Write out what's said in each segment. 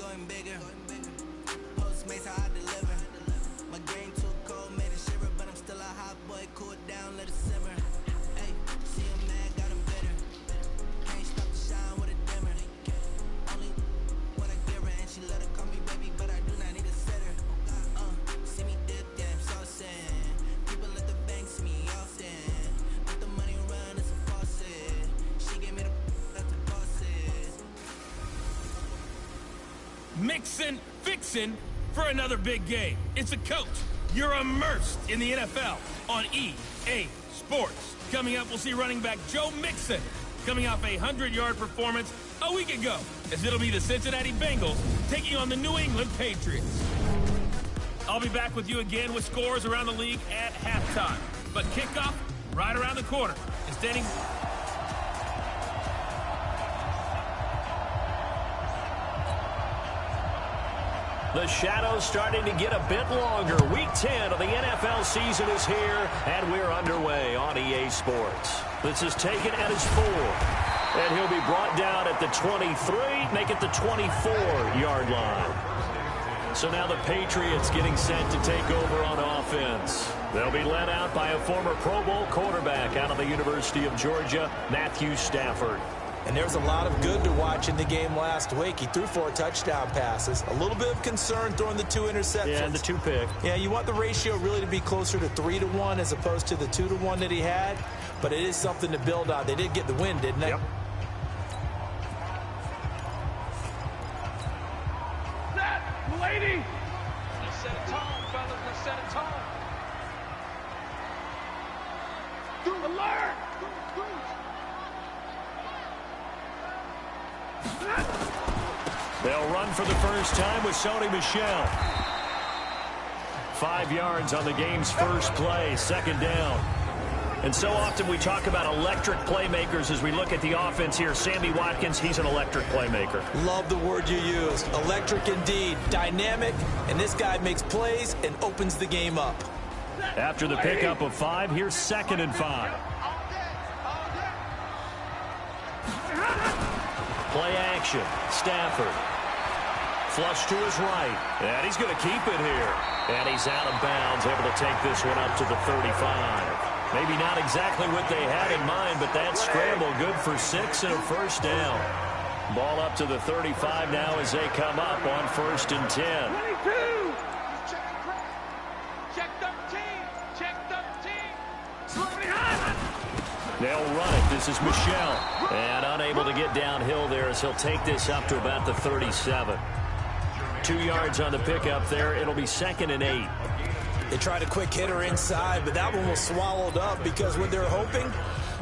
going bigger. Postmates how I deliver. My game too cold, made it shiver, but I'm still a hot boy. Cool it down, let it simmer. Hey, see him mad, got him bitter. Can't stop the shine with a dimmer. Only when I give her, and she let her call me baby, but I do not need a sitter. See me dip, yeah, I'm saucing. People at the bank see me often. Put the money run, it's a faucet. She gave me the that the bosses. Mixin', fixin' for another big game. It's a coach. You're immersed in the NFL on EA Sports. Coming up, we'll see running back Joe Mixon coming off a 100-yard performance a week ago, as it'll be the Cincinnati Bengals taking on the New England Patriots. I'll be back with you again with scores around the league at halftime. But kickoff right around the corner. And standing... The shadow's starting to get a bit longer. Week 10 of the NFL season is here, and we're underway on EA Sports. This is taken at his 4. And he'll be brought down at the 23, make it the 24-yard line. So now the Patriots getting set to take over on offense. They'll be led out by a former Pro Bowl quarterback out of the University of Georgia, Matthew Stafford. And there's a lot of good to watch in the game last week. He threw 4 touchdown passes. A little bit of concern throwing the 2 interceptions. Yeah, and the 2 pick. Yeah, you want the ratio really to be closer to 3-1 as opposed to the 2-1 that he had. But it is something to build on. They did get the win, didn't they? Yep. Set, lady. Let's set a tone, fellas. Let's set a tone. Alert. They'll run for the first time with Sony Michel. 5 yards on the game's first play, second down. And so often we talk about electric playmakers as we look at the offense here. Sammy Watkins, he's an electric playmaker. Love the word you used. Electric indeed. Dynamic, and this guy makes plays and opens the game up. After the pickup of 5, here's 2nd and 5. Play action. Stafford. Flush to his right. And he's going to keep it here. And he's out of bounds, able to take this one up to the 35. Maybe not exactly what they had in mind, but that scramble good for 6 and a first down. Ball up to the 35 now as they come up on 1st and 10. 22. Check 13. Check 13. They'll run it. This is Michel. And unable to get downhill there as he'll take this up to about the 37. 2 yards on the pickup there. It'll be 2nd and 8. They tried a quick hitter inside, but that one was swallowed up because what they're hoping,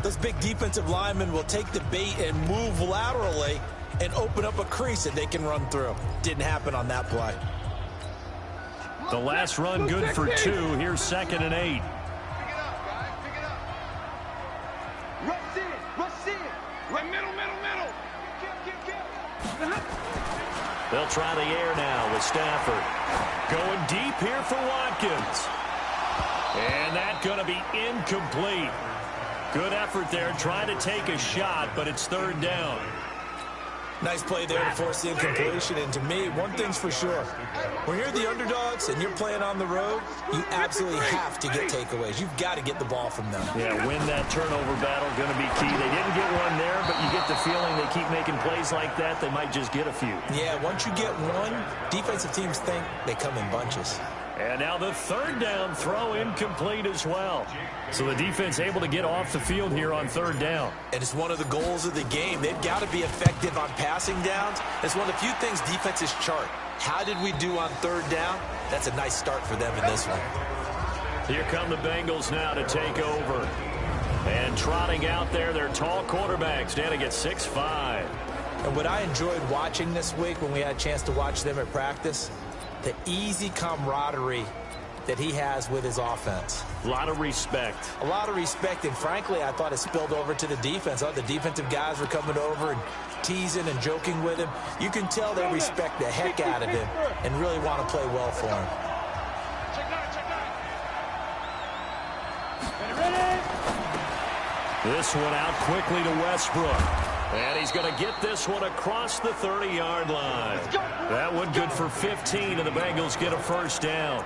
those big defensive linemen will take the bait and move laterally and open up a crease that they can run through. Didn't happen on that play. The last run good for 2. Here's 2nd and 8. They'll try the air now with Stafford. Going deep here for Watkins. And that's going to be incomplete. Good effort there trying to take a shot, but it's 3rd down. Nice play there to force the incompletion. And to me, one thing's for sure. When you're the underdogs and you're playing on the road, you absolutely have to get takeaways. You've got to get the ball from them. Yeah, win that turnover battle, going to be key. They didn't get one there, but you get the feeling they keep making plays like that, they might just get a few. Yeah, once you get one, defensive teams think they come in bunches. And now the 3rd down throw incomplete as well. So the defense able to get off the field here on 3rd down. And it's one of the goals of the game. They've got to be effective on passing downs. It's one of the few things defenses chart. How did we do on 3rd down? That's a nice start for them in this one. Here come the Bengals now to take over. And trotting out there, their tall quarterbacks standing at 6'5". And what I enjoyed watching this week when we had a chance to watch them at practice, the easy camaraderie that he has with his offense. A lot of respect. A lot of respect, and frankly, I thought it spilled over to the defense. I thought the defensive guys were coming over and teasing and joking with him. You can tell they respect the heck out of him and really want to play well for him. This one out quickly to Westbrook. And he's going to get this one across the 30-yard line. That one good for 15, and the Bengals get a first down.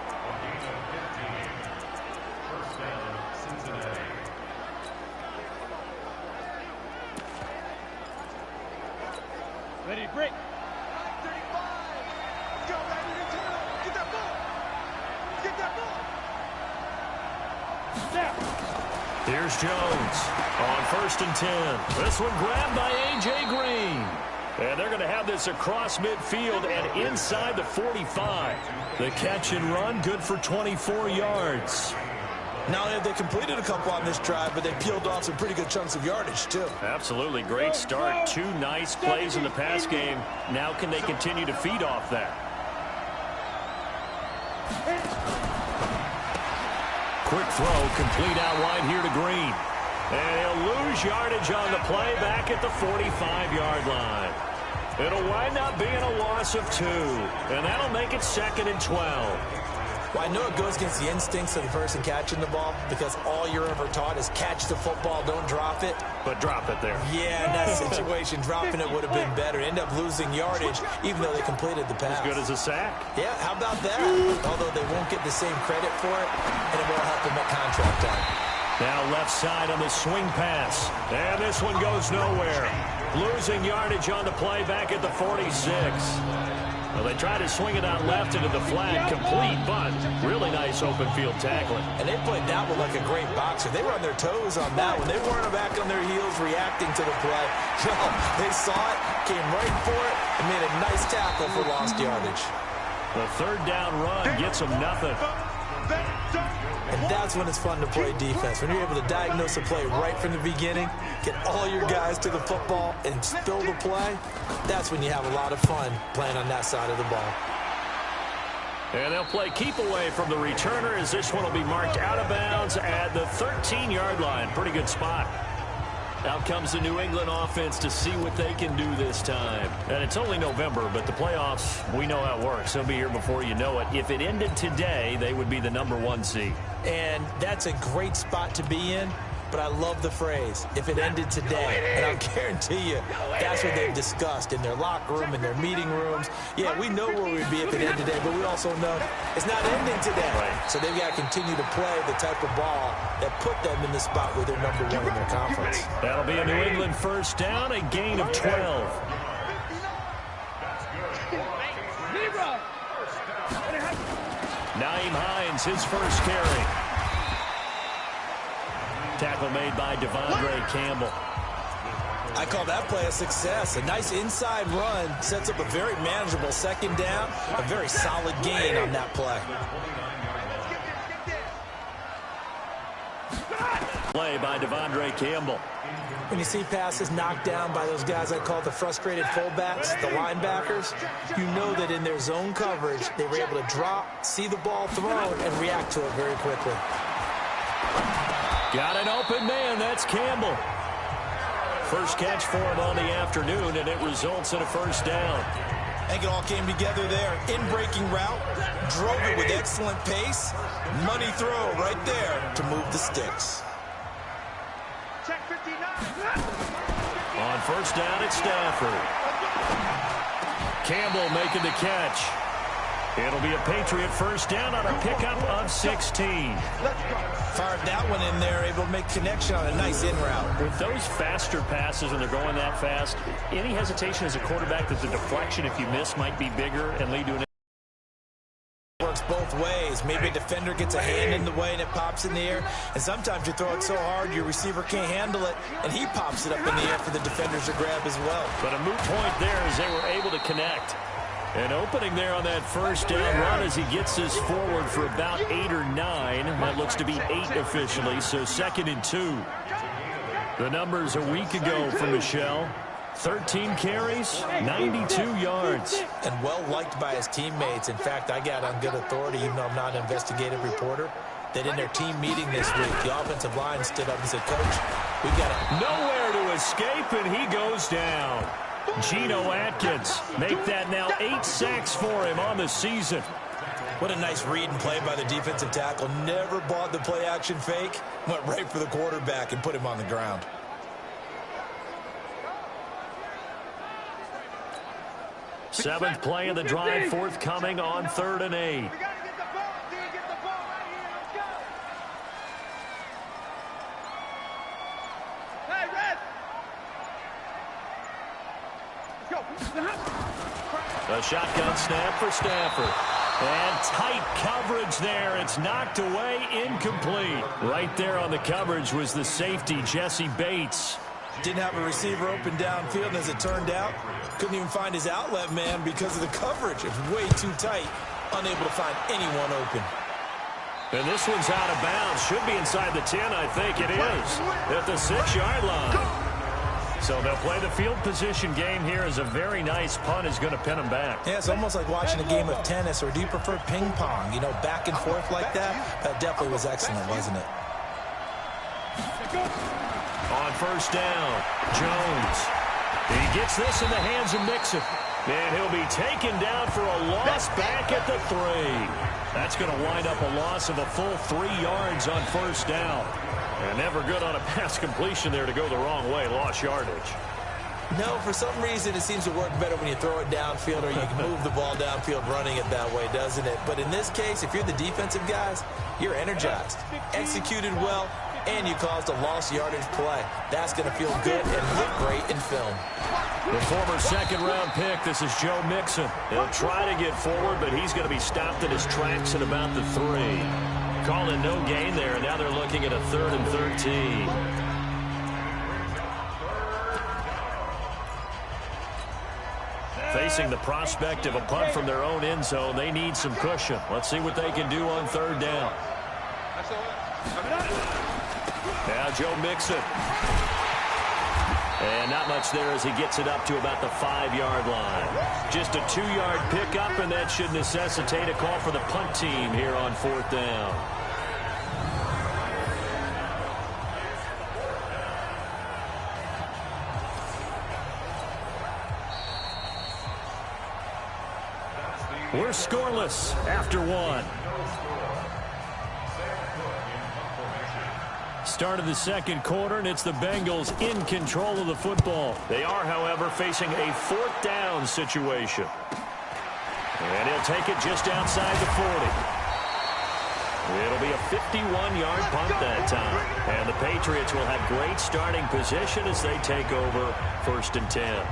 Ready, break. 35. Let's go, baby. Get that ball. Get that ball. Snap. Here's Jones on 1st and 10. This one grabbed by A.J. Green. And they're going to have this across midfield and inside the 45. The catch and run good for 24 yards. Not only have they completed a couple on this drive, but they peeled off some pretty good chunks of yardage, too. Absolutely. Great start. 2 nice plays in the pass game. Now can they continue to feed off that? Quick throw, complete out wide here to Green. And he'll lose yardage on the play back at the 45-yard line. It'll wind up being a loss of 2. And that'll make it 2nd and 12. Well, I know it goes against the instincts of the person catching the ball because all you're ever taught is catch the football, don't drop it. But drop it there. Yeah, in that situation, dropping it would have been better. End up losing yardage, even though they completed the pass. As good as a sack. Yeah, how about that? Although they won't get the same credit for it, and it will help them at contract time. Now left side on the swing pass. And this one goes nowhere. Losing yardage on the play back at the 46. Well, they try to swing it out left into the flat, complete, but really nice open field tackling. And they played that one like a great boxer. They were on their toes on that one. They weren't back on their heels reacting to the play. No, they saw it, came right for it, and made a nice tackle for lost yardage. The 3rd down run gets them nothing. And that's when it's fun to play defense. When you're able to diagnose a play right from the beginning, get all your guys to the football, and spill the play, that's when you have a lot of fun playing on that side of the ball. And they'll play keep away from the returner as this one will be marked out of bounds at the 13-yard line. Pretty good spot. Out comes the New England offense to see what they can do this time. And it's only November, but the playoffs, we know how it works. They'll be here before you know it. If it ended today, they would be the #1 seed. And that's a great spot to be in, but I love the phrase, if it ended today. And I'll guarantee you, that's what they've discussed in their locker room, in their meeting rooms. Yeah, we know where we'd be if it ended today, but we also know it's not ending today. Right. So they've got to continue to play the type of ball that put them in the spot where they're #1 in their conference. That'll be a New England first down, a gain of 12. Nyheim Hines, his first carry. Tackle made by Devondre Campbell. I call that play a success. A nice inside run sets up a very manageable 2nd down, a very solid gain on that play. Play by Devondre Campbell. When you see passes knocked down by those guys I call the frustrated fullbacks, the linebackers, you know that in their zone coverage, they were able to drop, see the ball thrown, and react to it very quickly. Got an open man. That's Campbell. First catch for him on the afternoon, and it results in a first down. I think it all came together there. In-breaking route, drove it with excellent pace. Money throw right there to move the sticks. Check 59. On first down, it's Stafford. Campbell making the catch. It'll be a Patriot first down on a pickup of 16. Fired that one in there, able to make connection on a nice in route. With those faster passes when they're going that fast, any hesitation as a quarterback that the deflection, if you miss, might be bigger and lead to an... Works both ways. Maybe a defender gets a hand in the way and it pops in the air. And sometimes you throw it so hard your receiver can't handle it, and he pops it up in the air for the defenders to grab as well. But a moot point there as they were able to connect. An opening there on that first down run as he gets this forward for about 8 or 9. That looks to be 8 officially, so 2nd and 2. The numbers a week ago for Michelle. 13 carries, 92 yards. And well liked by his teammates. In fact, I got on good authority, even though I'm not an investigative reporter, that in their team meeting this week, the offensive line stood up and said, Coach, we've got to... Nowhere to escape, and he goes down. Geno Atkins make that now 8 sacks for him on the season. What a nice read and play by the defensive tackle. Never bought the play-action fake. Went right for the quarterback and put him on the ground. Seventh play of the drive forthcoming on 3rd and 8. We got to get the ball. Dude, get the ball right here. Let's go. Hey, Red. Let's go. A shotgun snap for Stafford. And tight coverage there. It's knocked away, incomplete. Right there on the coverage was the safety, Jesse Bates. Didn't have a receiver open downfield, and as it turned out, couldn't even find his outlet man because of the coverage. It was way too tight, unable to find anyone open. And this one's out of bounds. Should be inside the 10, I think it is. At the 6-yard line. So they'll play the field position game here as a very nice punt is going to pin them back. Yeah, it's almost like watching a game of tennis, or do you prefer ping pong? You know, back and forth like that? That definitely was excellent, wasn't it? On 1st down, Jones. He gets this in the hands of Mixon. And he'll be taken down for a loss back at the 3. That's going to wind up a loss of a full 3 yards on 1st down. And never good on a pass completion there to go the wrong way. Lost yardage. No, for some reason it seems to work better when you throw it downfield or you can move the ball downfield running it that way, doesn't it? But in this case, if you're the defensive guys, you're energized, executed well, and you caused a lost yardage play. That's going to feel good and look great in film. The former 2nd-round pick, this is Joe Mixon. He'll try to get forward, but he's going to be stopped in his tracks at about the 3. Calling no gain there, and now they're looking at a 3rd and 13. Facing the prospect of a punt from their own end zone, they need some cushion. Let's see what they can do on 3rd down. Now Joe Mixon. And not much there as he gets it up to about the 5-yard line. Just a 2-yard pickup, and that should necessitate a call for the punt team here on 4th down. We're scoreless after 1. Start of the 2nd quarter, and it's the Bengals in control of the football. They are, however, facing a 4th down situation. And he'll take it just outside the 40. It'll be a 51-yard punt that time. And the Patriots will have great starting position as they take over 1st and 10.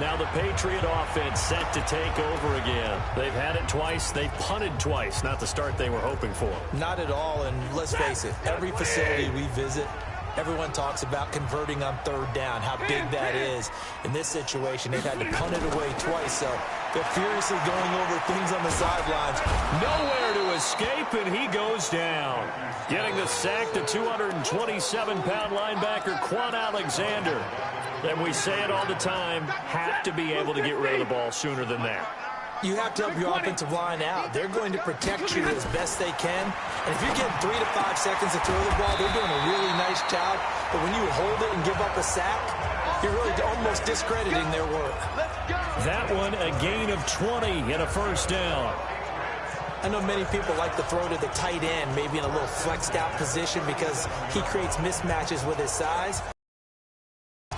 Now the Patriot offense set to take over again. They've had it twice. They've punted twice. Not the start they were hoping for. Not at all, and let's face it, every facility we visit, everyone talks about converting on 3rd down, how big that is. In this situation, they've had to punt it away twice, so they're furiously going over things on the sidelines. Nowhere to escape, and he goes down. Getting the sack, the 227-pound linebacker, Quan Alexander. And we say it all the time, have to be able to get rid of the ball sooner than that. You have to help your offensive line out. They're going to protect you as best they can. And if you're getting 3 to 5 seconds to throw the ball, they're doing a really nice job. But when you hold it and give up a sack, you're really almost discrediting their work. That one, a gain of 20 in a 1st down. I know many people like to throw to the tight end, maybe in a little flexed out position because he creates mismatches with his size.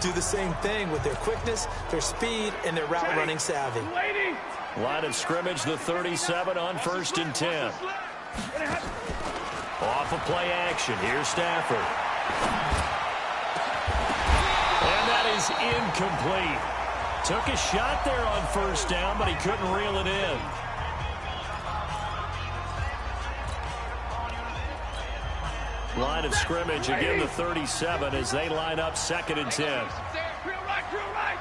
Do the same thing with their quickness, their speed, and their route running savvy. Line of scrimmage, the 37 on 1st and 10. Off of play action. Here's Stafford. And that is incomplete. Took a shot there on 1st down, but he couldn't reel it in. Line of scrimmage, again the 37 as they line up 2nd and 10. Real right,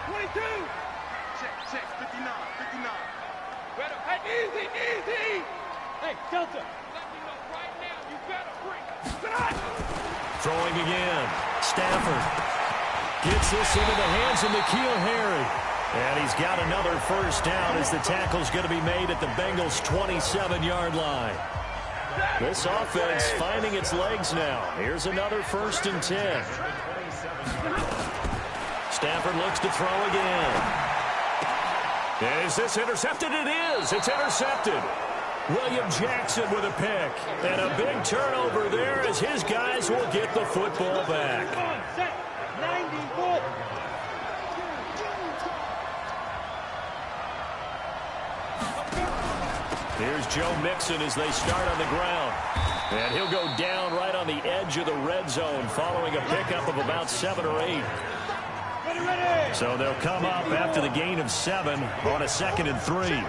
22. Check, 59. Hey, easy. Hey, Delta. Let me know right now, you better bring. Throwing again. Stafford gets this into the hands of N'Keal Harry. And he's got another 1st down as the tackle's going to be made at the Bengals' 27-yard line. This offense finding its legs now. Here's another 1st and 10. Stafford looks to throw again. Is this intercepted? It is. It's intercepted. William Jackson with a pick. And a big turnover there as his guys will get the football back. 91. Here's Joe Mixon as they start on the ground. And he'll go down right on the edge of the red zone following a pickup of about 7 or 8. So they'll come up after the gain of 7 on a 2nd and 3.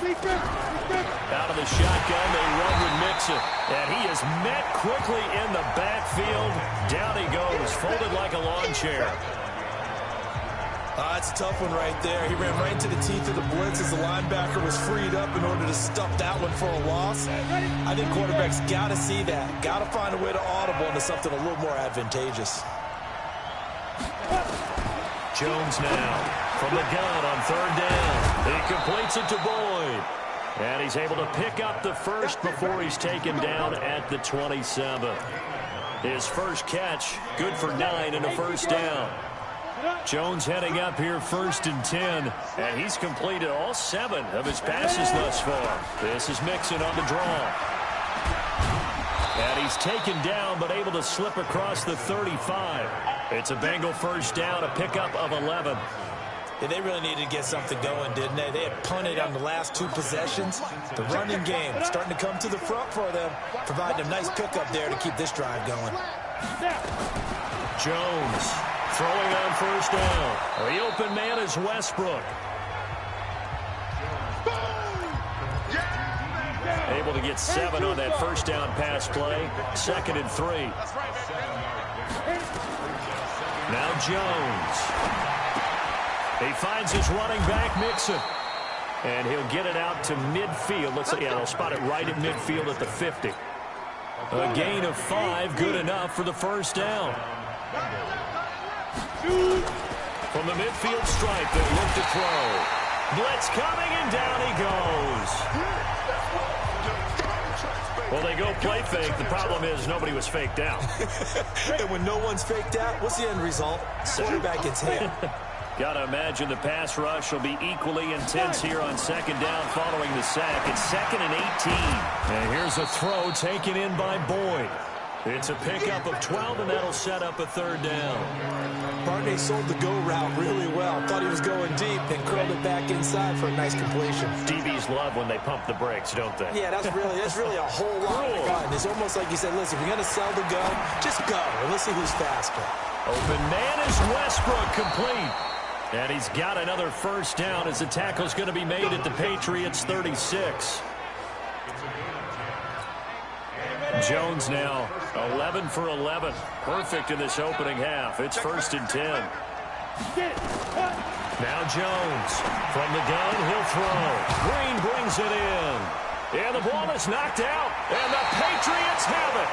Out of the shotgun, they run with Mixon. And he is met quickly in the backfield. Down he goes, folded like a lawn chair. That's a tough one right there. He ran right into the teeth of the blitz as the linebacker was freed up in order to stuff that one for a loss. I think quarterbacks got to see that. Got to find a way to audible into something a little more advantageous. Jones now from the gun on 3rd down. He completes it to Boyd. And he's able to pick up the first before he's taken down at the 27. His first catch, good for 9 and a first down. Jones heading up here 1st and 10. And he's completed all 7 of his passes thus far. This is Mixon on the draw. And he's taken down but able to slip across the 35. It's a Bengal first down, a pickup of 11. Yeah, they really needed to get something going, didn't they? They had punted on the last 2 possessions. The running game starting to come to the front for them, providing a nice pickup there to keep this drive going. Jones throwing on first down. The open man is Westbrook. Able to get 7 on that first down pass play. 2nd and 3. Now Jones. He finds his running back, Mixon. And he'll get it out to midfield. Let's see, yeah, they'll spot it right at midfield at the 50. A gain of 5, good enough for the first down. From the midfield stripe, they look to throw. Blitz coming, and down he goes. Well, they go play fake. The problem is nobody was faked out. And when no one's faked out, what's the end result? Quarterback gets hit. Got to imagine the pass rush will be equally intense here on 2nd down following the sack. It's 2nd and 18. And here's a throw taken in by Boyd. It's a pickup of 12, and that'll set up a 3rd down. Barney sold the go route really well. Thought he was going deep and curled it back inside for a nice completion. DBs love when they pump the brakes, don't they? Yeah, that's really a whole lot of fun. It's almost like you said, listen, if you're going to sell the gun, just go, and let's see who's faster. Open man is Westbrook, complete. And he's got another first down as the tackle's going to be made at the Patriots' 36. Jones now 11 for 11. Perfect in this opening half. It's 1st and 10. Now Jones from the gun. He'll throw. Green brings it in. And the ball is knocked out. And the Patriots have it.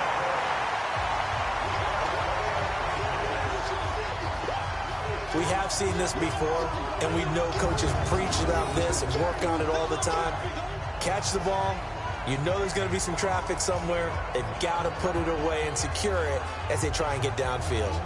We have seen this before, and we know coaches preach about this and work on it all the time. Catch the ball. You know there's going to be some traffic somewhere. They've got to put it away and secure it as they try and get downfield.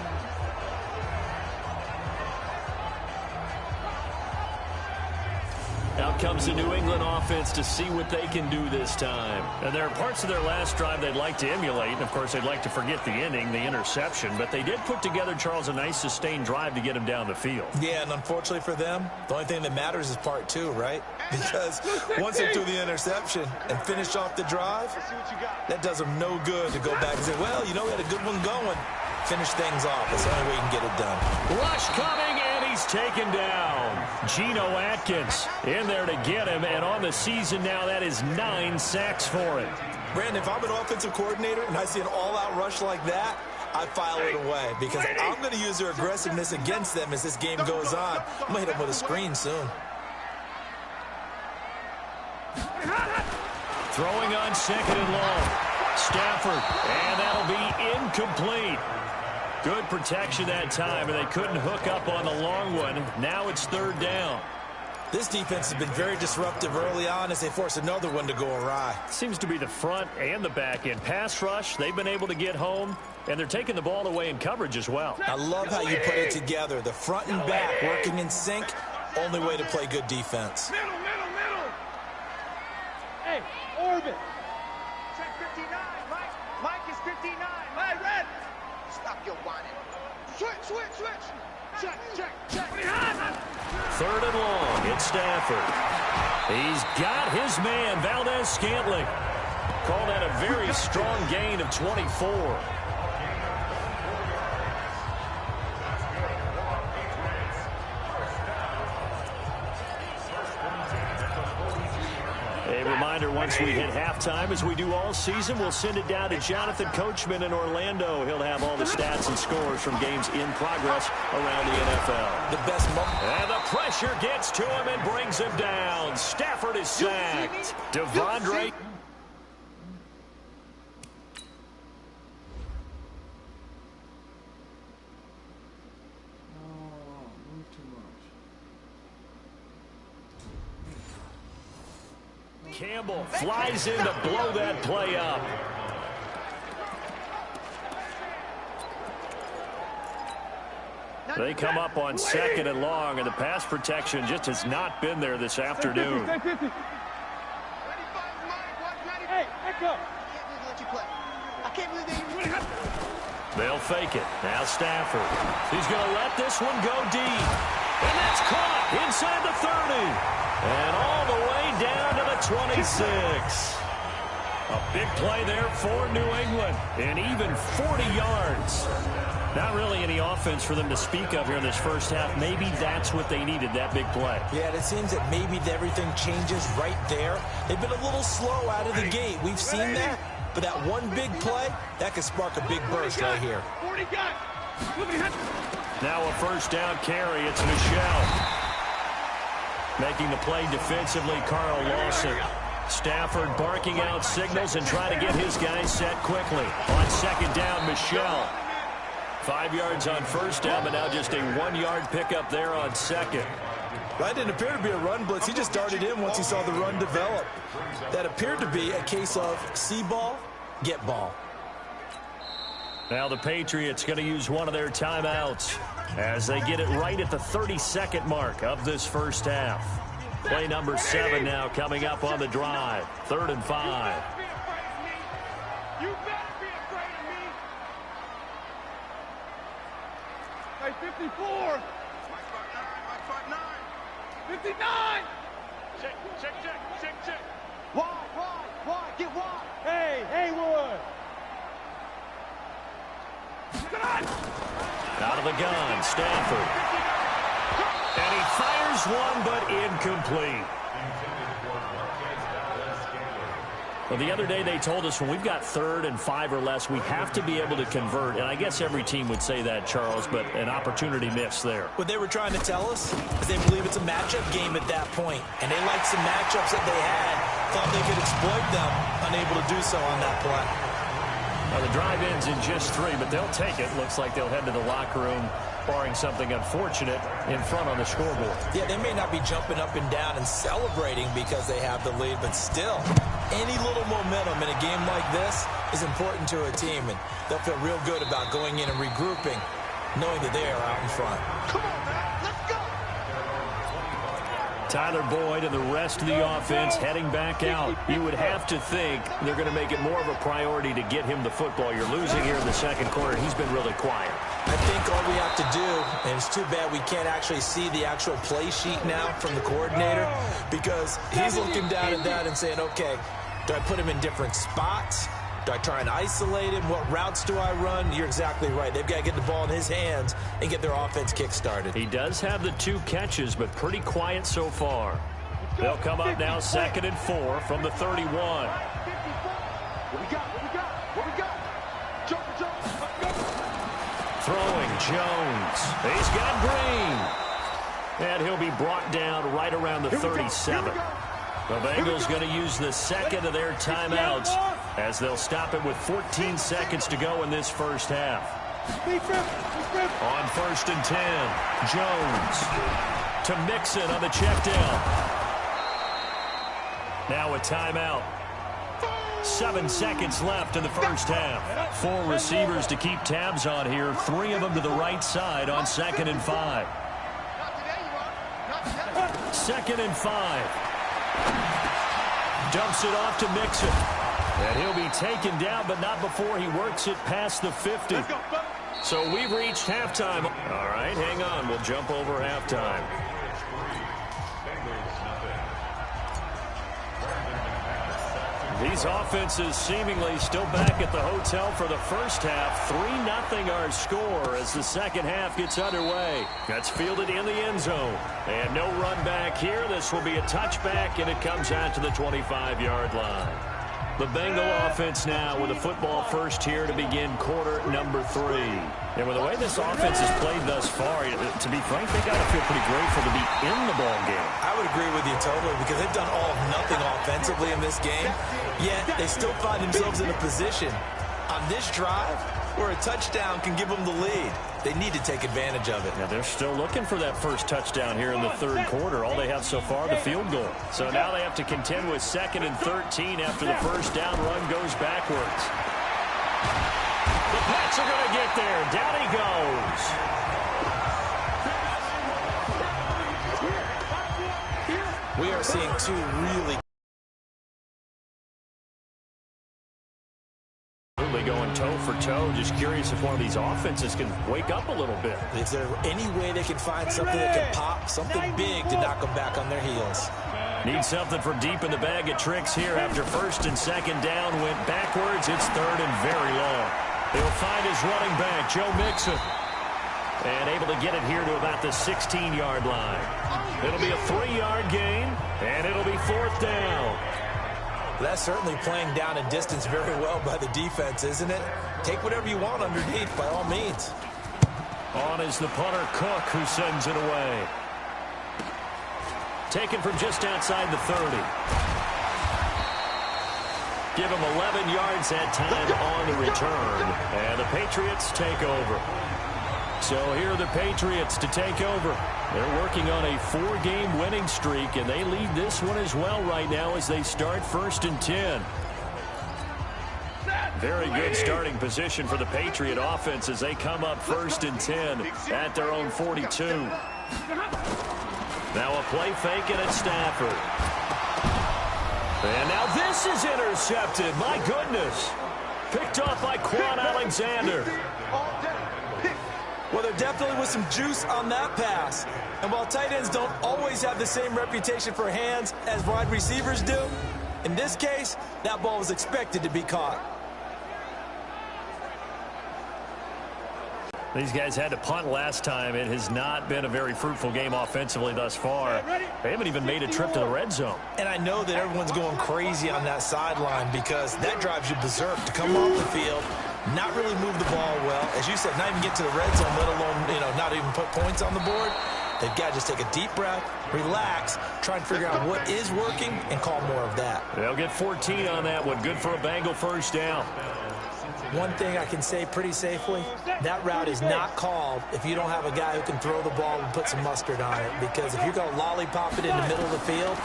Out comes the New England offense to see what they can do this time. And there are parts of their last drive they'd like to emulate. And, of course, they'd like to forget the ending, the interception. But they did put together, Charles, a nice sustained drive to get him down the field. Yeah, and unfortunately for them, the only thing that matters is part 2, right? Because once they do the interception and finish off the drive, that does them no good to go back and say, well, you know, we had a good one going. Finish things off. That's the only way you can get it done. Rush coming, and he's taken down. Geno Atkins in there to get him, and on the season now, that is 9 sacks for him. Brandon, if I'm an offensive coordinator and I see an all-out rush like that, I file it away because I'm going to use their aggressiveness against them as this game goes on. I'm going to hit them with a screen soon. Throwing on 2nd and long. Stafford, and that'll be incomplete. Good protection that time, and they couldn't hook up on the long one. Now it's 3rd down. This defense has been very disruptive early on as they force another one to go awry. Seems to be the front and the back end. Pass rush, they've been able to get home, and they're taking the ball away in coverage as well. I love how you put it together. The front and back working in sync, only way to play good defense. Middle. Hey, orbit. Check 59, Mike. Mike is 59. Hey, red. Stop your whining. Switch. Check, check, check. Third and long. It's Stafford. He's got his man, Valdez-Scantling. Call that a very strong gain of 24. A reminder, once we hit halftime, as we do all season, we'll send it down to Jonathan Coachman in Orlando. He'll have all the stats and scores from games in progress around the NFL. The best moment. And the pressure gets to him and brings him down. Stafford is sacked. Devondre. Campbell flies in to blow that play up. They come up on second and long, and the pass protection just has not been there this afternoon. Hey, back up. I can't believe they They'll fake it. Now Stafford. He's going to let this one go deep. And that's caught inside the 30. And all the way down to the 26. A big play there for New England. And even 40 yards. Not really any offense for them to speak of here in this first half. Maybe that's what they needed, that big play. Yeah, and it seems that maybe everything changes right there. They've been a little slow out of the gate. We've seen that. But that one big play, that could spark a big burst right here. 40 guys. Now a first down carry. It's Michelle. Making the play defensively, Carl Lawson. Stafford barking out signals and trying to get his guys set quickly. On second down, Michelle. 5 yards on first down, but now just a 1 yard pickup there on second. That didn't appear to be a run blitz. He just darted in once he saw the run develop. That appeared to be a case of see ball, get ball. Now the Patriots going to use one of their timeouts as they get it right at the 32nd mark of this first half. Play number 7 now coming up on the drive. 3rd and 5. You better be afraid of me. Hey, 54. 59. Check. Wide, get wide. Hey, Haywood. Out of the gun, Stafford. And he fires one, but incomplete. Well, the other day they told us when we've got 3rd and 5 or less, we have to be able to convert. And I guess every team would say that, Charles, but an opportunity missed there. What they were trying to tell us is they believe it's a matchup game at that point. And they liked some matchups that they had, thought they could exploit them, unable to do so on that play. Well, the drive ends in just 3, but they'll take it. Looks like they'll head to the locker room, barring something unfortunate in front on the scoreboard. Yeah, they may not be jumping up and down and celebrating because they have the lead, but still, any little momentum in a game like this is important to a team, and they'll feel real good about going in and regrouping, knowing that they are out in front. Come on, man. Let's go. Tyler Boyd and the rest of the offense heading back out. You would have to think they're going to make it more of a priority to get him the football. You're losing here in the second quarter. He's been really quiet. I think all we have to do, and it's too bad we can't actually see the actual play sheet now from the coordinator, because he's looking down at that and saying, okay, do I put him in different spots? Do I try and isolate him? What routes do I run? You're exactly right. They've got to get the ball in his hands and get their offense kick-started. He does have the 2 catches, but pretty quiet so far. They'll come up now 2nd and 4 from the 31. What we got? Jump. Throwing Jones. He's got Green. And he'll be brought down right around the 37. The Bengals going to use the second of their timeouts as they'll stop it with 14 seconds to go in this first half. On 1st and 10, Jones to Mixon on the check down. Now a timeout. 7 seconds left in the first half. 4 receivers to keep tabs on here. 3 of them to the right side on 2nd and 5. 2nd and 5. Dumps it off to Mixon. And he'll be taken down, but not before he works it past the 50. So we've reached halftime. All right, hang on. We'll jump over halftime. These offenses seemingly still back at the hotel for the first half. 3-0 our score as the second half gets underway. That's fielded in the end zone. And no run back here. This will be a touchback, and it comes out to the 25-yard line. The Bengal offense now with a football first here to begin quarter number 3. And with the way this offense has played thus far, to be frank, they got to feel pretty grateful to be in the ball game. I would agree with you totally because they've done all of nothing offensively in this game, yet they still find themselves in a position on this drive where a touchdown can give them the lead. They need to take advantage of it. Now they're still looking for that first touchdown here in the third quarter. All they have so far, the field goal. So now they have to contend with 2nd and 13 after the first down run goes backwards. The Pats are going to get there. Down he goes. We are seeing two really going toe for toe. Just curious if one of these offenses can wake up a little bit. Is there any way they can find something that can pop, something big to knock them back on their heels? Need something from deep in the bag of tricks here after 1st and 2nd down. Went backwards. It's 3rd and very long. He'll find his running back, Joe Mixon. And able to get it here to about the 16-yard line. It'll be a 3-yard gain, and it'll be 4th down. That's certainly playing down and distance very well by the defense, isn't it? Take whatever you want underneath, by all means. On is the punter, Cook, who sends it away. Taken from just outside the 30. Give him 11 yards that time on the return. And the Patriots take over. So here are the Patriots to take over. They're working on a 4-game winning streak, and they lead this one as well right now as they start 1st and 10. Very good starting position for the Patriot offense as they come up 1st and 10 at their own 42. Now a play fake, and it's Stafford. And now this is intercepted. My goodness. Picked off by Quan Alexander. Well, there definitely was some juice on that pass. And while tight ends don't always have the same reputation for hands as wide receivers do, in this case, that ball was expected to be caught. These guys had to punt last time. It has not been a very fruitful game offensively thus far. They haven't even made a trip to the red zone. And I know that everyone's going crazy on that sideline because that drives you berserk to come off the field, not really move the ball well. As you said, not even get to the red zone, let alone, not even put points on the board. They've got to just take a deep breath, relax, try and figure out what is working, and call more of that. They'll get 14 on that one. Good for a Bengal first down. One thing I can say pretty safely, that route is not called if you don't have a guy who can throw the ball and put some mustard on it. Because if you're going to lollipop it in the middle of the field,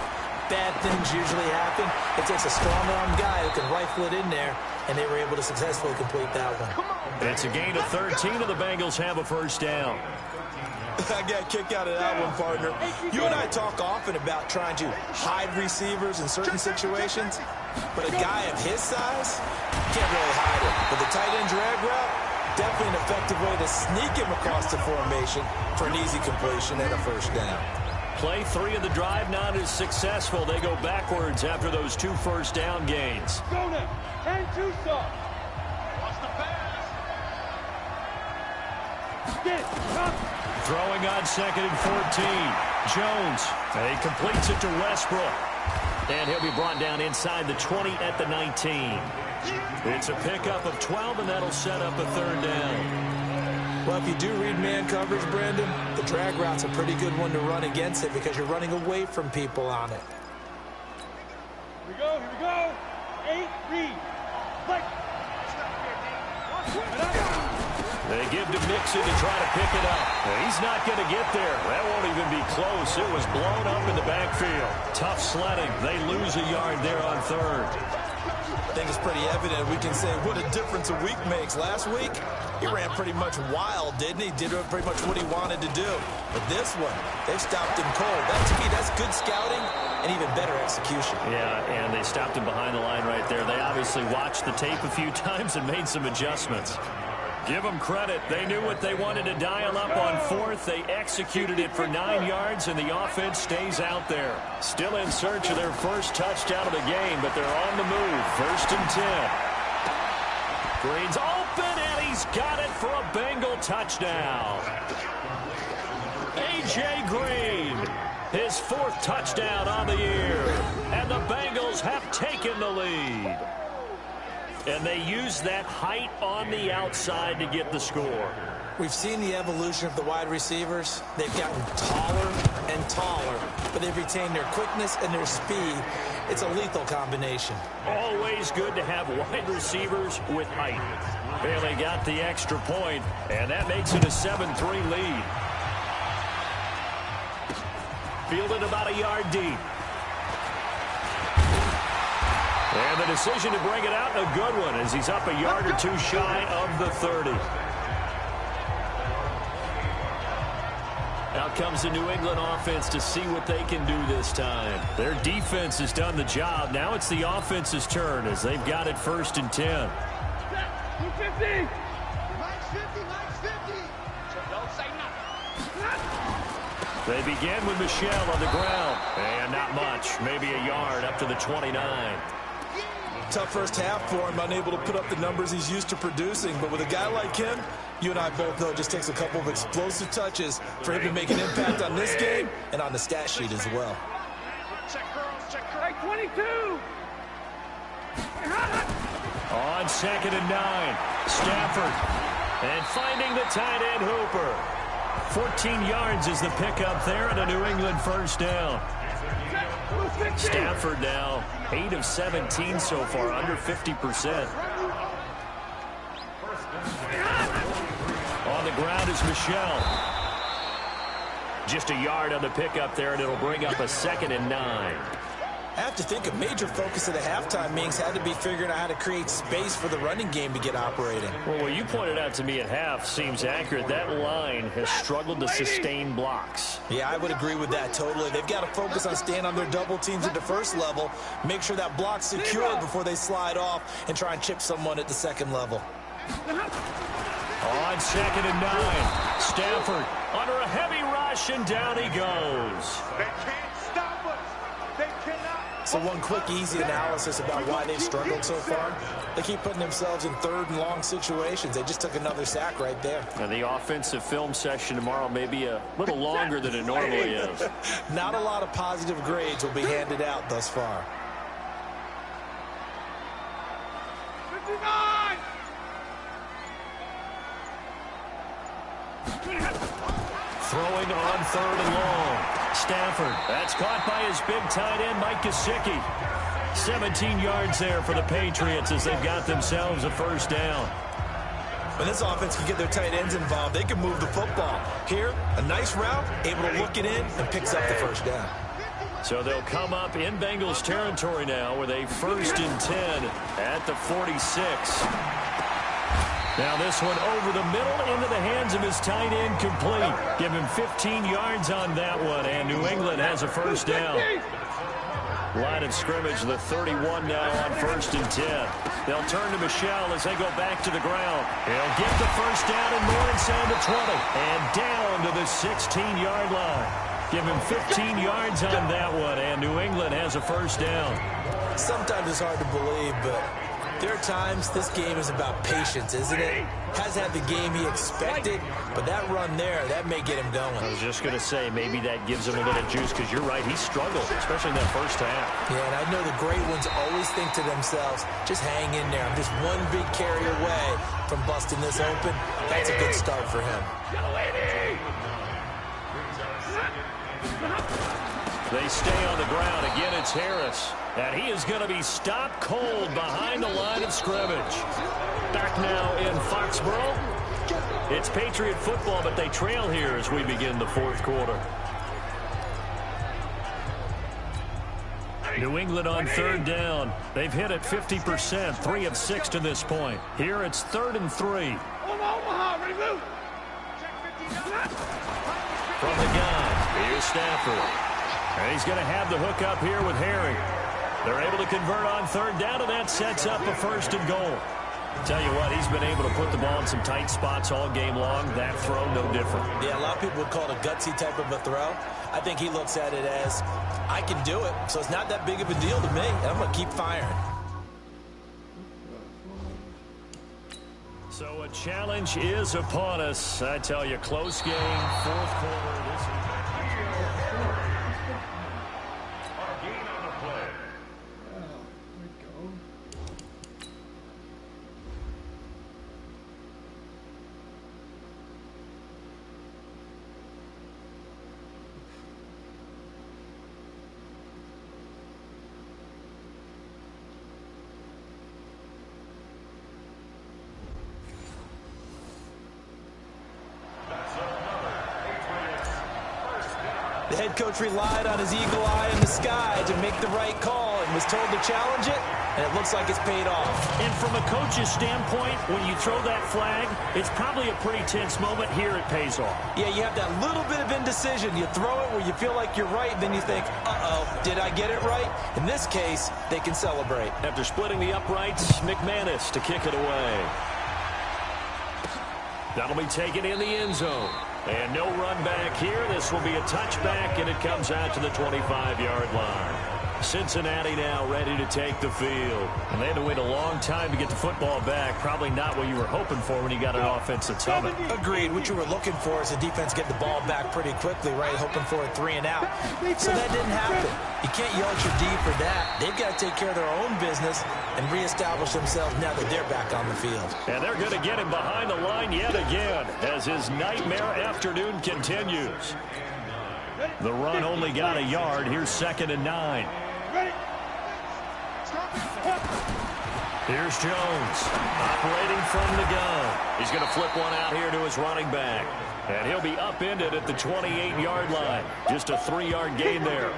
bad things usually happen. It takes a strong-arm guy who can rifle it in there, and they were able to successfully complete that one. It's a gain of 13, and the Bengals have a first down. I got a kick out of that one, partner. You and I talk often about trying to hide receivers in certain situations, but a guy of his size can't really hide it. But the tight end drag route, definitely an effective way to sneak him across the formation for an easy completion and a first down. Play 3 of the drive not as successful. They go backwards after those 2 first down gains. Go now. And two stop. Watch the pass. Get up. Throwing on 2nd and 14. Jones. He completes it to Westbrook. And he'll be brought down inside the 20 at the 19. It's a pickup of 12, and that'll set up a 3rd down. Well, if you do read man coverage, Brandon, the drag route's a pretty good one to run against it because you're running away from people on it. Here we go. 8, read. Play. They give to Mixon to try to pick it up. He's not going to get there. That won't even be close. It was blown up in the backfield. Tough sledding. They lose a yard there on 3rd. I think it's pretty evident. We can say what a difference a week makes. Last week, he ran pretty much wild, didn't he? Did pretty much what he wanted to do. But this one, they've stopped him cold. That, to me, that's good scouting and even better execution. Yeah, and they stopped him behind the line right there. They obviously watched the tape a few times and made some adjustments. Give them credit. They knew what they wanted to dial up on fourth. They executed it for 9 yards, and the offense stays out there. Still in search of their first touchdown of the game, but they're on the move. 1st and 10. Green's open, and he's got it for a Bengal touchdown. A.J. Green, his 4th touchdown on the year, and the Bengals have taken the lead. And they use that height on the outside to get the score. We've seen the evolution of the wide receivers. They've gotten taller and taller, but they've retained their quickness and their speed. It's a lethal combination. Always good to have wide receivers with height. Bailey got the extra point, and that makes it a 7-3 lead. Fielded about a yard deep. And the decision to bring it out, a good one, as he's up a yard or two shy of the 30. Out comes the New England offense to see what they can do this time. Their defense has done the job. Now it's the offense's turn as they've got it 1st and 10. 250. Max 50, max 50. So don't say nothing. They begin with Michelle on the ground. And not much, maybe a yard up to the 29. Tough first half for him, unable to put up the numbers he's used to producing. But with a guy like him, you and I both know it just takes a couple of explosive touches for him to make an impact on this game and on the stat sheet as well. Check girls, check girls. 22. On 2nd and 9, Stafford. And finding the tight end Hooper. 14 yards is the pickup there and a New England 1st down. Stafford now 8 of 17 so far, under 50%. On the ground is Michelle. Just a yard on the pickup there, and it'll bring up a 2nd and 9. I have to think a major focus of the halftime meetings had to be figuring out how to create space for the running game to get operating. Well, what you pointed out to me at half seems accurate. That line has struggled to sustain blocks. Yeah, I would agree with that totally. They've got to focus on staying on their double teams at the first level, make sure that block's secure before they slide off and try and chip someone at the 2nd level. On 2nd and 9, Stafford under a heavy rush, and down he goes. They can't stop us. They cannot. So one quick, easy analysis about why they've struggled so far. They keep putting themselves in 3rd and long situations. They just took another sack right there. And the offensive film session tomorrow may be a little longer than it normally is. Not a lot of positive grades will be handed out thus far. 59. Throwing on 3rd and long. Stafford, that's caught by his big tight end, Mike Gesicki. 17 yards there for the Patriots as they've got themselves a 1st down. When this offense can get their tight ends involved, they can move the football. Here, a nice route, able to look it in, and picks up the 1st down. So they'll come up in Bengals territory now with a 1st and 10 at the 46. Now this one over the middle into the hands of his tight end, complete. Give him 15 yards on that one, and New England has a 1st down. Line of scrimmage, the 31 now on 1st and 10. They'll turn to Michelle as they go back to the ground. He'll get the 1st down and more inside the 20. And down to the 16-yard line. Give him 15 yards on that one, and New England has a 1st down. Sometimes it's hard to believe, but there are times this game is about patience, isn't it? Has had the game he expected, but that run there, that may get him going. I was just going to say, maybe that gives him a little juice, because you're right, he struggled, especially in that 1st half. Yeah, and I know the great ones always think to themselves, just hang in there. I'm just one big carry away from busting this open. That's a good start for him. They stay on the ground. Again, it's Harris. And he is going to be stopped cold behind the line of scrimmage. Back now in Foxborough. It's Patriot football, but they trail here as we begin the 4th quarter. New England on 3rd down. They've hit it 50%, 3 of 6 to this point. Here it's 3rd and 3. From the gun, here's Stafford. And he's going to have the hook up here with Harry. They're able to convert on 3rd down, and that sets up a 1st and goal. Tell you what, he's been able to put the ball in some tight spots all game long. That throw, no different. Yeah, a lot of people would call it a gutsy type of a throw. I think he looks at it as, I can do it, so it's not that big of a deal to me. I'm going to keep firing. So a challenge is upon us. I tell you, close game, fourth quarter. This is A gain on the play. The head coach relied on his eagle eye in the sky to make the right call and was told to challenge it, and it looks like it's paid off. And from a coach's standpoint, when you throw that flag, it's probably a pretty tense moment. Here it pays off. Yeah, you have that little bit of indecision. You throw it where you feel like you're right, then you think, uh-oh, did I get it right? In this case, they can celebrate. After splitting the uprights, McManus to kick it away. That'll be taken in the end zone. And no run back here. This will be a touchback, and it comes out to the 25-yard line. Cincinnati now ready to take the field. And they had to wait a long time to get the football back. Probably not what you were hoping for when you got an offensive summit. Agreed. What you were looking for is the defense get the ball back pretty quickly, right? Hoping for a 3-and-out. So that didn't happen. You can't yell at your D for that. They've got to take care of their own business and reestablish themselves now that they're back on the field. And they're going to get him behind the line yet again as his nightmare afternoon continues. The run only got a yard. Here's 2nd and 9. Here's Jones operating from the gun. He's going to flip one out here to his running back. And he'll be upended at the 28-yard line. Just a 3-yard gain there.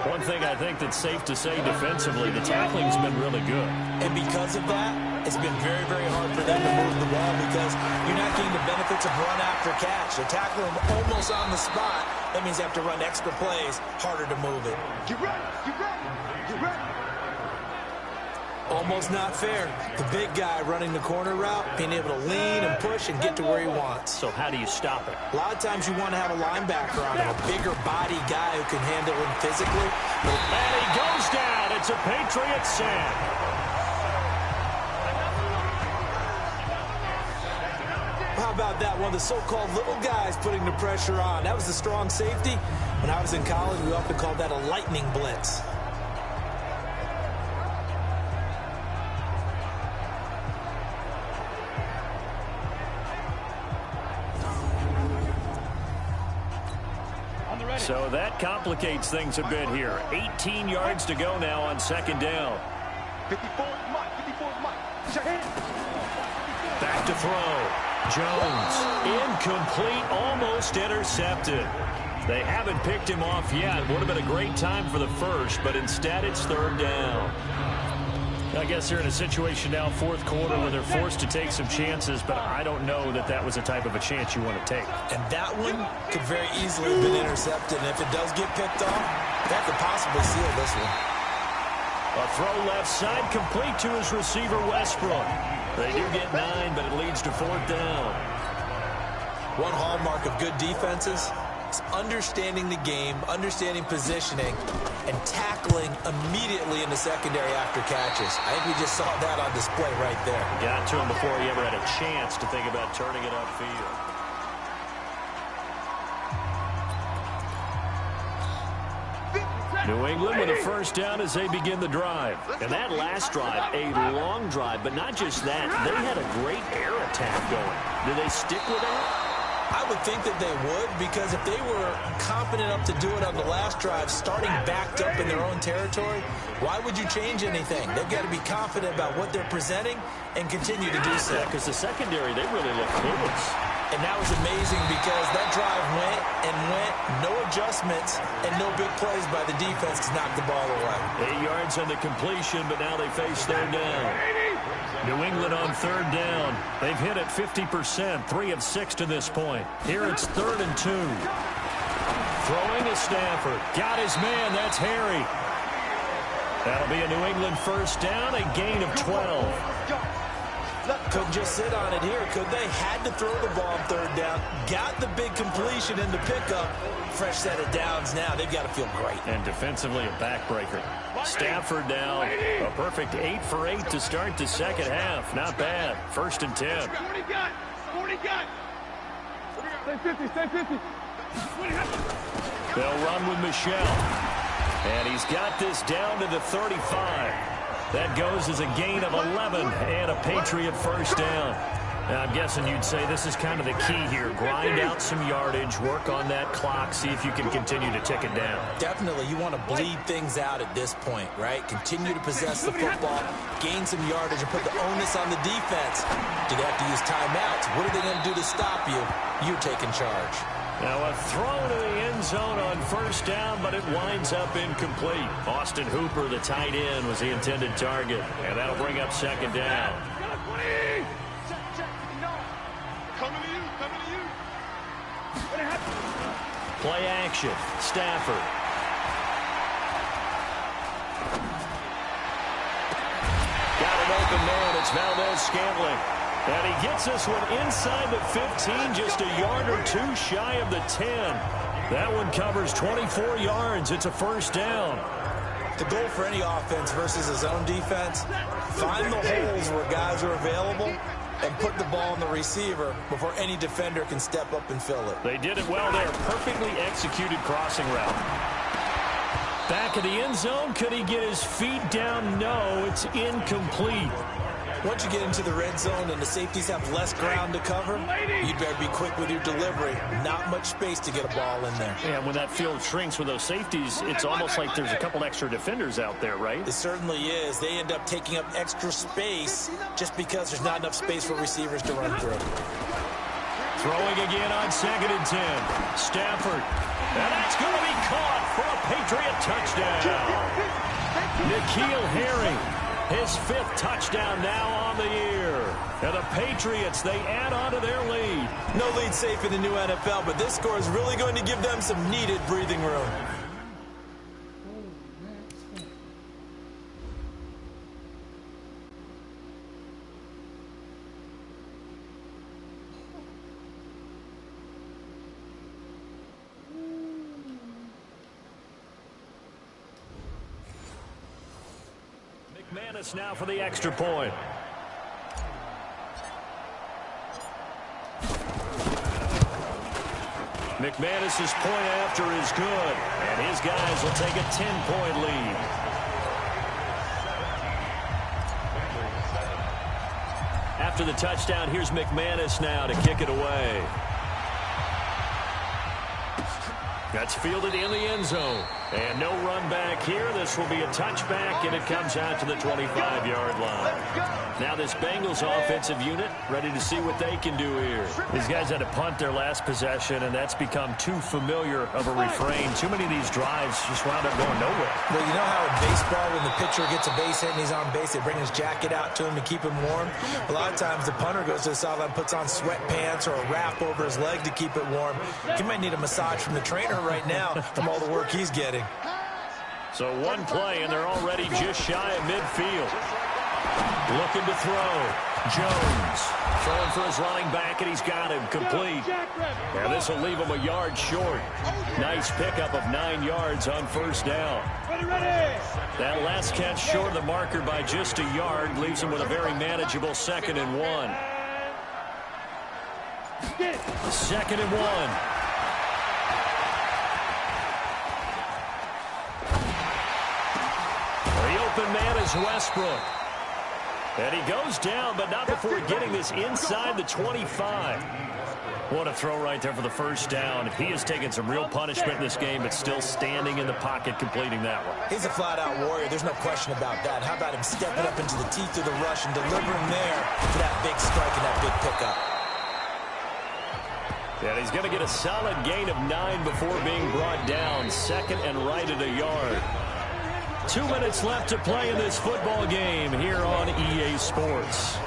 One thing I think that's safe to say defensively, the tackling's been really good. And because of that, it's been very, very hard for them to move the ball because you're not getting the benefits of run after catch. They're tackling them almost on the spot. That means they have to run extra plays, harder to move it. Get ready, get ready, get ready. Almost not fair. The big guy running the corner route, being able to lean and push and get to where he wants. So how do you stop it? A lot of times you want to have a linebacker on him, a bigger body guy who can handle him physically. And he goes down. It's a Patriot sack. How about that? One of the so-called little guys putting the pressure on. That was the strong safety. When I was in college, we often called that a lightning blitz. So that complicates things a bit here. 18 yards to go now on 2nd down. 54, Mike, 54, Mike. Check. Back to throw. Jones, incomplete, almost intercepted. They haven't picked him off yet. Would have been a great time for the first, but instead it's 3rd down. I guess they're in a situation now, 4th quarter, where they're forced to take some chances, but I don't know that that was the type of a chance you want to take. And that one could very easily have been intercepted. And if it does get picked off, that could possibly seal this one. A throw left side, complete to his receiver, Westbrook. They do get 9, but it leads to 4th down. One hallmark of good defenses is understanding the game, understanding positioning, and tackling immediately in the secondary after catches. I think we just saw that on display right there. Got to him before he ever had a chance to think about turning it upfield. New England with a 1st down as they begin the drive. And that last drive, a long drive, but not just that. They had a great air attack going. Do they stick with that? I would think that they would, because if they were confident enough to do it on the last drive, starting backed up in their own territory, why would you change anything? They've got to be confident about what they're presenting and continue to do so. Yeah, because the secondary, they really look clueless. And that was amazing because that drive went and went, no adjustments, and no big plays by the defense to knock the ball away. 8 yards on the completion, but now they face 3rd down. New England on 3rd down. They've hit it 50%, 3 of 6 to this point. Here it's 3rd and 2. Throwing to Stafford. Got his man. That's Harry. That'll be a New England 1st down, a gain of 12. Couldn't just sit on it here, could they? Had to throw the ball on third down. Got the big completion in the pickup. Fresh set of downs now. They've got to feel great. And defensively, a backbreaker. Stafford now, a perfect 8 for 8 to start the second half. Not bad. 1st and 10. 40 gun. 40 gun. Stay 50. Stay 50. They'll run with Michelle. And he's got this down to the 35. That goes as a gain of 11 and a Patriot first down. Now, I'm guessing you'd say this is kind of the key here. Grind out some yardage, work on that clock, see if you can continue to tick it down. Definitely, you want to bleed things out at this point, right? Continue to possess the football, gain some yardage, and put the onus on the defense. Do they have to use timeouts? What are they going to do to stop you? You're taking charge. Now a throw to the end zone on first down, but it winds up incomplete. Austin Hooper, the tight end, was the intended target, and that'll bring up second down. Coming to you. Coming to you. Play action. Stafford. Got an open man. It's Valdez-Scantling. And he gets this one inside the 15, just a yard or two shy of the 10. That one covers 24 yards. It's a first down. The goal for any offense versus his own defense, find the holes where guys are available and put the ball on the receiver before any defender can step up and fill it. They did it well there. Perfectly executed crossing route. Back of the end zone. Could he get his feet down? No, it's incomplete. Once you get into the red zone and the safeties have less ground to cover, you'd better be quick with your delivery. Not much space to get a ball in there. Yeah, when that field shrinks with those safeties, it's almost like there's a couple extra defenders out there, right? It certainly is. They end up taking up extra space just because there's not enough space for receivers to run through. Throwing again on 2nd and 10. Stafford. And that's going to be caught for a Patriot touchdown. N'Keal Harry. His 5th touchdown now on the year. And the Patriots, they add on to their lead. No lead safe in the new NFL, but this score is really going to give them some needed breathing room. McManus now for the extra point. McManus's point after is good, and his guys will take a 10-point lead. After the touchdown, here's McManus now to kick it away. That's fielded in the end zone. And no run back here. This will be a touchback, and it comes out to the 25-yard line. Now this Bengals offensive unit ready to see what they can do here. These guys had to punt their last possession, and that's become too familiar of a refrain. Too many of these drives just wound up going nowhere. Well, you know how in baseball when the pitcher gets a base hit and he's on base, they bring his jacket out to him to keep him warm? A lot of times the punter goes to the sideline, puts on sweatpants or a wrap over his leg to keep it warm. He might need a massage from the trainer right now from all the work he's getting. So one play, and they're already just shy of midfield. Looking to throw. Jones throwing for his running back, and he's got him complete. And this will leave him a yard short. Nice pickup of 9 yards on first down. That last catch short of the marker by just a yard leaves him with a very manageable 2nd and 1. 2nd and 1. The open man is Westbrook. And he goes down, but not before getting this inside the 25. What a throw right there for the first down. He has taken some real punishment in this game, but still standing in the pocket, completing that one. He's a flat-out warrior. There's no question about that. How about him stepping up into the teeth of the rush and delivering there for that big strike and that big pickup? And he's going to get a solid gain of 9 before being brought down. 2nd and right at a yard. 2 minutes left to play in this football game here on EA Sports.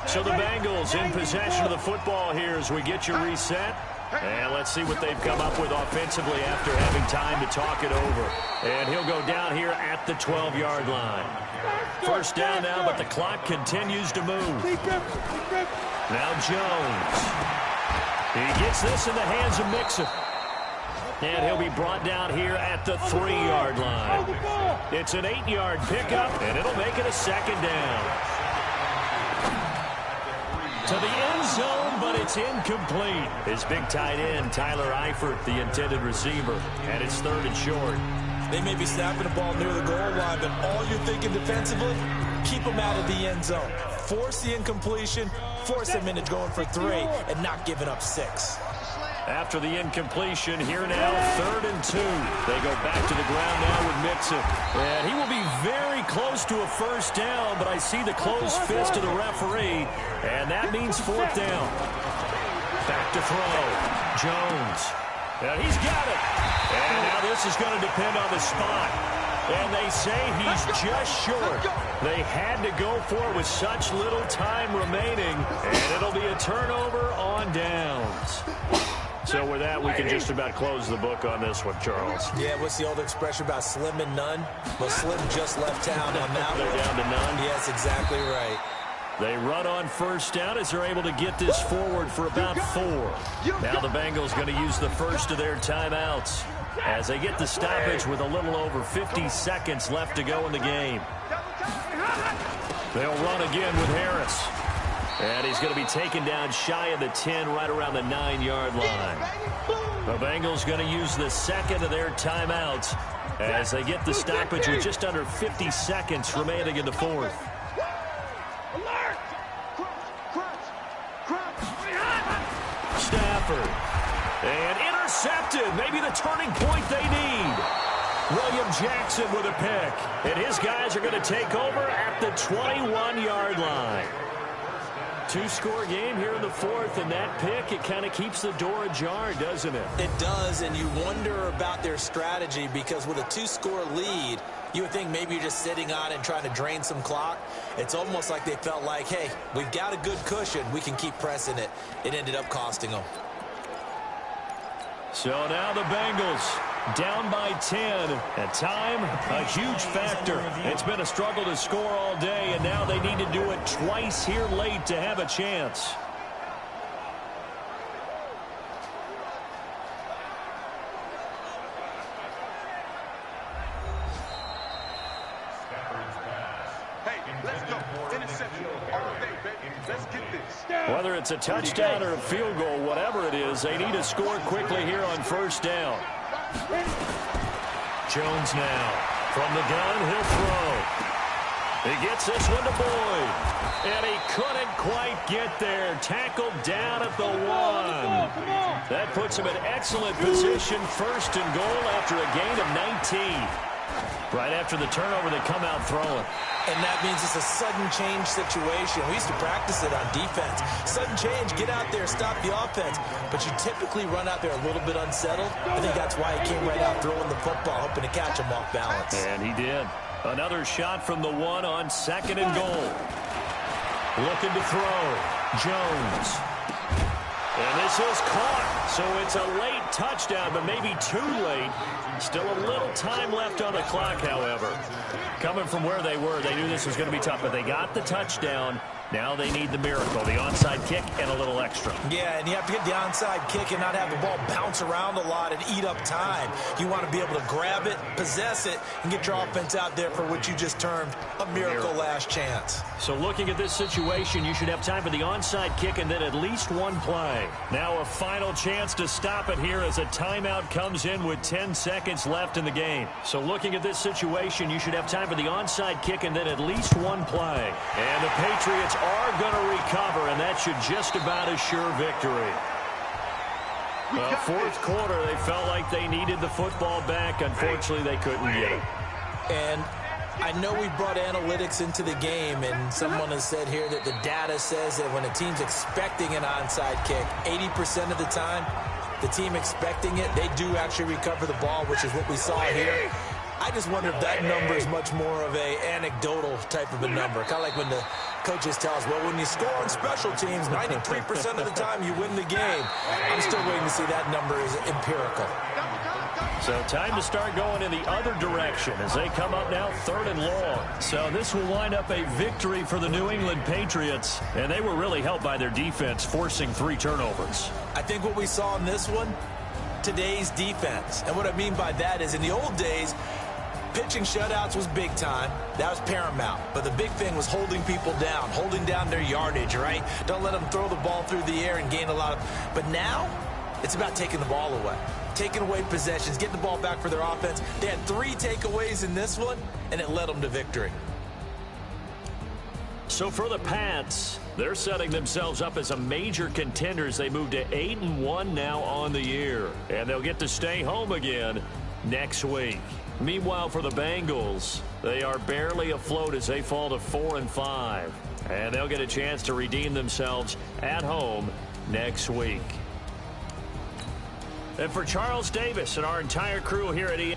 So the Bengals in possession of the football here as we get you reset. And let's see what they've come up with offensively after having time to talk it over. And he'll go down here at the 12-yard line. First down now, but the clock continues to move. Now Jones. He gets this in the hands of Mixon. And he'll be brought down here at the 3-yard line. It's an 8-yard pickup, and it'll make it a second down. To the end zone, but it's incomplete. His big tight end, Tyler Eifert, the intended receiver. And it's 3rd and short. They may be snapping the ball near the goal line, but all you're thinking defensively, keep them out of the end zone. Force the incompletion, force them into going for 3, and not giving up 6. After the incompletion, here now, 3rd and 2. They go back to the ground now with Mixon. And he will be very close to a first down, but I see the closed fist of the referee, and that means 4th down. Back to throw. Jones. And he's got it. And now this is going to depend on the spot. And they say he's just short. They had to go for it with such little time remaining, and it'll be a turnover on downs. So with that, we can just about close the book on this one, Charles. Yeah, what's the old expression about slim and none? Well, Slim just left town on that one. They're down to none? Yes, exactly right. They run on first down as they're able to get this forward for about 4. Now the Bengals going to use the first of their timeouts as they get the stoppage with a little over 50 seconds left to go in the game. They'll run again with Harris. And he's going to be taken down shy of the 10, right around the 9-yard line. The Bengals going to use the second of their timeouts as they get the stoppage with just under 50 seconds remaining in the 4th. Stafford. And intercepted. Maybe the turning point they need. William Jackson with a pick. And his guys are going to take over at the 21-yard line. 2-score game here in the 4th, and that pick, it kind of keeps the door ajar, doesn't it? It does, and you wonder about their strategy because with a 2-score lead, you would think maybe you're just sitting on it and trying to drain some clock. It's almost like they felt like, hey, we've got a good cushion. We can keep pressing it. It ended up costing them. So now the Bengals down by 10. At time, a huge factor. It's been a struggle to score all day, and now they need to do it twice here late to have a chance. Whether it's a touchdown or a field goal, whatever it is, they need to score quickly here on first down. Jones now. From the gun, he'll throw. He gets this one to Boyd. And he couldn't quite get there. Tackled down at the 1. That puts him in excellent position. First and goal after a gain of 19. Right after the turnover, they come out throwing. And that means it's a sudden change situation. We used to practice it on defense. Sudden change, get out there, stop the offense. But you typically run out there a little bit unsettled. I think that's why he came right out throwing the football, hoping to catch him off balance. And he did. Another shot from the 1 on 2nd and goal. Looking to throw. Jones. And this is caught. So it's a late touchdown, but maybe too late. Still a little time left on the clock, however. Coming from where they were, they knew this was going to be tough, but they got the touchdown. Now they need the miracle, the onside kick and a little extra. Yeah, and you have to get the onside kick and not have the ball bounce around a lot and eat up time. You want to be able to grab it, possess it, and get your offense out there for what you just termed a miracle last chance. So looking at this situation, you should have time for the onside kick and then at least one play. Now a final chance to stop it here as a timeout comes in with 10 seconds left in the game. So looking at this situation, you should have time for the onside kick and then at least one play. And the Patriots are going to recover, and that should just about assure victory. Fourth quarter, they felt like they needed the football back. Unfortunately, they couldn't get it. And I know we brought analytics into the game, and someone has said here that the data says that when a team's expecting an onside kick, 80% of the time, the team expecting it, they do actually recover the ball, which is what we saw here. I just wonder if that number is much more of a anecdotal type of a number. Kind of like when the coaches tell us, well, when you score on special teams, 93% of the time you win the game. I'm still waiting to see that number is empirical. So time to start going in the other direction as they come up now 3rd and long. So this will wind up a victory for the New England Patriots, and they were really helped by their defense forcing 3 turnovers. I think what we saw in this one, today's defense. And what I mean by that is in the old days, pitching shutouts was big time. That was paramount. But the big thing was holding people down, holding down their yardage, right? Don't let them throw the ball through the air and gain a lot of... But now, it's about taking the ball away. Taking away possessions, getting the ball back for their offense. They had 3 takeaways in this one, and it led them to victory. So for the Pats, they're setting themselves up as a major contender as they move to 8-1 now on the year. And they'll get to stay home again next week. Meanwhile, for the Bengals, they are barely afloat as they fall to 4-5. And they'll get a chance to redeem themselves at home next week. And for Charles Davis and our entire crew here at EA.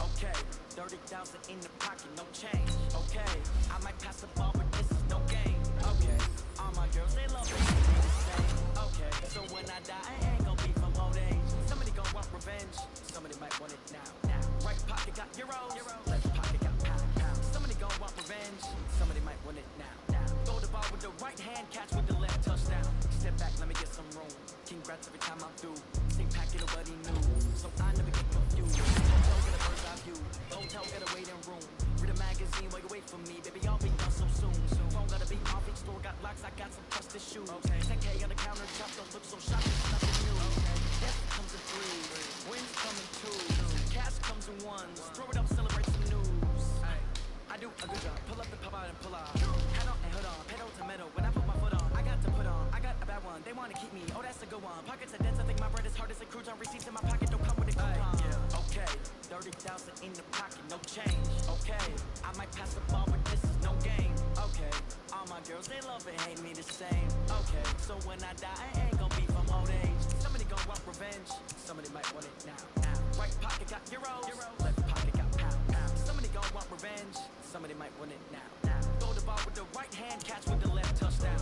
Okay, 30,000 in the pocket, no change. Okay, I might pass the ball, but this is no game. Okay, all my girls, they love it. Okay, so when I die, I ain't gonna be from old age. Somebody gonna want revenge. Somebody might want it now. Right pocket got euros. Left pocket got pound. Somebody gonna want revenge. Somebody might want it now. Throw the ball with the right hand, catch with the left, touchdown. Step back, let me get some room. Congrats every time I'm through. Same packet, nobody knew. So I never get confused. Hotel get a bird's eye view. Hotel get a waiting room. Read a magazine while you wait for me. Baby, I'll be done so soon. Phone gotta be off, each store got locks. I got some trusted shoes. 10K on the counter, drop don't look so shocked. It's nothing new. Death comes in 3. Wins come in 2. Cash comes in 1s. Throw it up, celebrate some news. I do a good job. Pull up and pop out and pull out. Hat on and hood on. Pedal to metal. When I put my foot on, I got to put on. I got a bad one. They want to keep me. Oh, that's a good one. Pockets are dense. I think my bread is hard as a crouton. Receipts in my pocket don't come with a coupon. Okay, 30,000 in the pocket, no change. Okay, I might pass the ball, but this is no game. Okay, all my girls, they love it, hate me the same. Okay, so when I die, I ain't gonna be from old age. Somebody gonna want revenge. Somebody might want it now. Right pocket got euros. Left pocket got pound. Somebody gonna want revenge. Somebody might want it now. Throw the ball with the right hand, catch with the left, touchdown.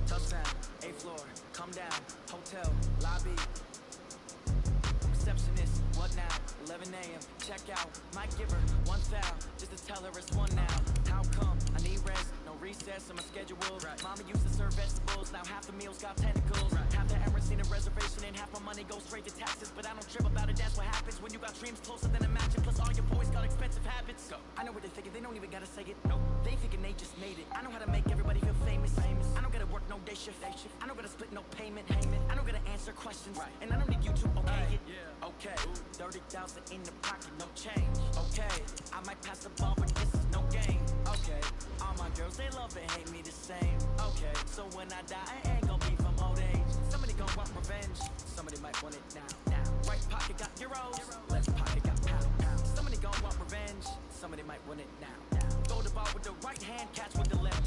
Touchdown, 8th floor, come down, hotel, lobby. Receptionist, what now? 11 a.m. Check out. Might give her 1 foul just to tell her it's 1 now. How come? I need rest. No recess in my schedule. Mama used to serve vegetables. Now half the meals got tentacles. Half the errands need a reservation and half my money goes straight to taxes. But I don't trip about it. That's what happens when you got dreams closer than a matching. Plus all your boys got expensive habits. Go. I know what they're thinking. They don't even gotta say it. Nope. They thinking they just made it. I know how to make everybody feel famous. I don't gotta work no day shift. I don't gotta split no payment. I don't gotta answer questions. And I don't need you to okay it. Okay, 30,000 in the pocket, no change. Okay, I might pass the ball, but this is no game. Okay, all my girls, they love it, hate me the same. Okay, so when I die, I ain't gonna be from old age. Somebody gonna want revenge. Somebody might want it now. Right pocket got euros. Left pocket got pound. Somebody gonna want revenge. Somebody might want it now. Throw the ball with the right hand, catch with the left,